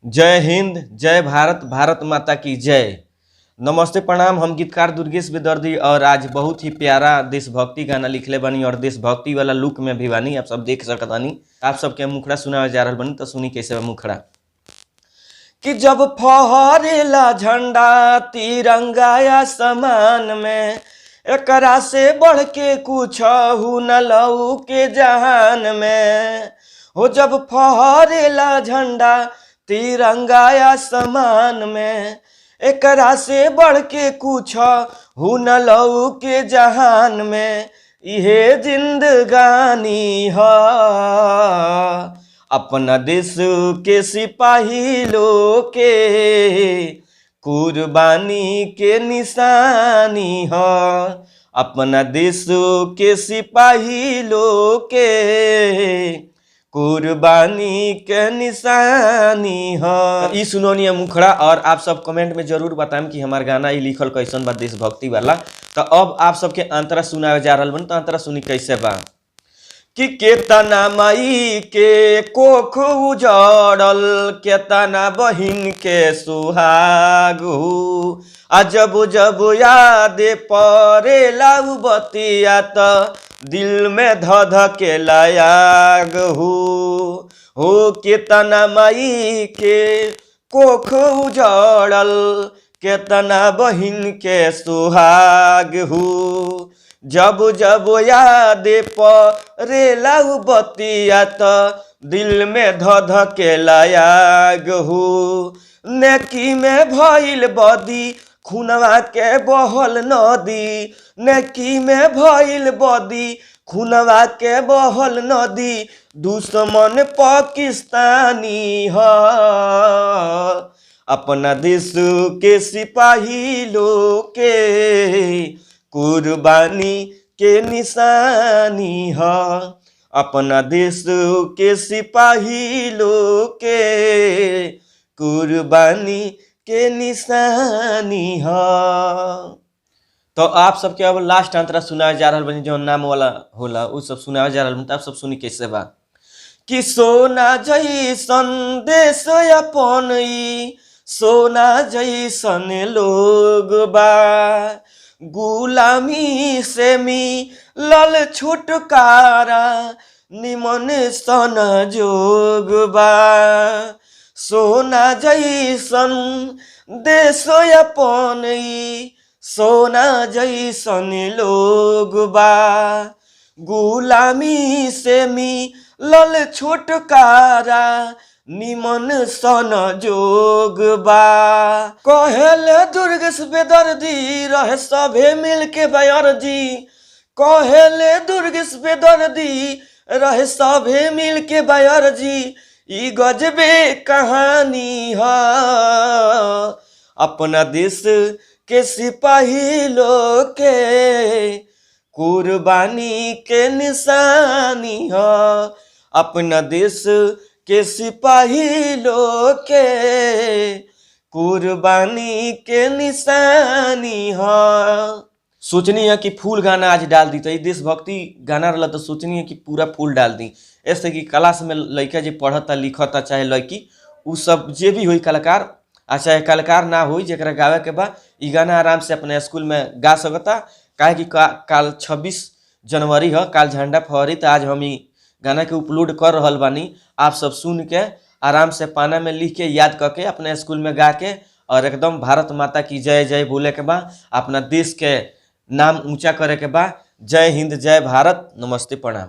जय हिंद, जय भारत, भारत माता की जय। नमस्ते प्रणाम। हम गीतकार दुर्गेश बेदर्दी और आज बहुत ही प्यारा देशभक्ति गाना लिखले बानी और देशभक्ति वाला लुक में भी बानी। आप सब देख सकत बानी। आप सबके मुखड़ा सुनावे जा रहल बानी, तो सुनी कैसे बा मुखड़ा। कि जब फहरेला झंडा तिरंगा आसमान में, एकरा से बढ़ के कुछ न लऊ के जहान में। हो जब फहरेला झंडा तिरंगा आसमान में, एकरा से बढ़ के कुछ न लऊ के जहान में। इहे जिंदगानी है अपना देश के सिपाही लोग के कुर्बानी के निशानी है। अपना देश के सिपाही लोग के कुर्बानी के निशानी है। ई सुनोनिया मुखड़ा और आप सब कमेंट में जरूर बताएं कि हमार गाना ई लिखल कैसन बा देशभक्ति वाला। तो अब आप सबके अंतरा सुनावे जा रहल बन, तो अंतरा सुनी कैसे बा। कि केतना माई के कोख उजड़ल, केतना बहिन के सुहाग हो। जब जब याद परेला उ बतिया त दिल में धधकेला आग हो। केतना माई के कोख उजड़ल, केतना बहिन के सुहाग हो। जब जब याद परेला उ बतिया त दिल में धधकेला आग हो। नेकी में भइल बदी खुनवा के बहल नदी, नेकी में भइल बदी खुनवा के बहल नदी। दुश्मन पाकिस्तानी है अपना देश के सिपाही लोग के कुर्बानी के निशानी है। अपना देश के सिपाही लोग के कुर्बानी के निशानी है। तो आप सबके अब लास्ट अंतरा सुनाया जा रहा बनी, जो नाम वाला होला उ सब सुनाया जा रहा बनी। तो आप सब सुनी कैसे बा। कि सोना जैसन देश अपन ई सोना जैसन लोग बा। गुलामी से मिलल छुटकारा निमन सन जोग बा। सोना जैसन देश अपन ई सोना जैसन लोग बा। गुलामी से मिलल छुटकारा निमन सन जोग बा। कहेले दुर्गेश बेदर्दी रहे सभे मिल के बयर्जी। कहेले दुर्गेश बेदर्दी रहे सभे मिल के बयर्जी। ई गजबे कहानी है अपना देश के सिपाही लोग के कुर्बानी के निशानी है। अपना देश के सिपाही लोग के कुर्बानी के निशानी है। सोचनी है कि फूल गाना आज डाल दी, तो ये देशभक्ति गाना रहा, तो सोचनी है कि पूरा फूल डाल दी। ऐसे कि क्लास में लड़का जो पढ़ता लिखता चाहे लड़की उ सब जे भी हुई कलाकार चाहे कलाकार ना हुई जरा गावे के बाद ई गाना आराम से अपने स्कूल में गा सकता। काहे कि काल 26 जनवरी है, काल झंडा फहरी। तो आज हम ई गाना के अपलोड कर रहल बानी। आप सब सुन के आराम से पाना में लिख के याद करके अपने स्कूल में गा के और एकदम भारत माता की जय जय बोले के बाद अपना देश के नाम ऊंचा करे के बाद। जय हिंद, जय भारत, नमस्ते प्रणाम।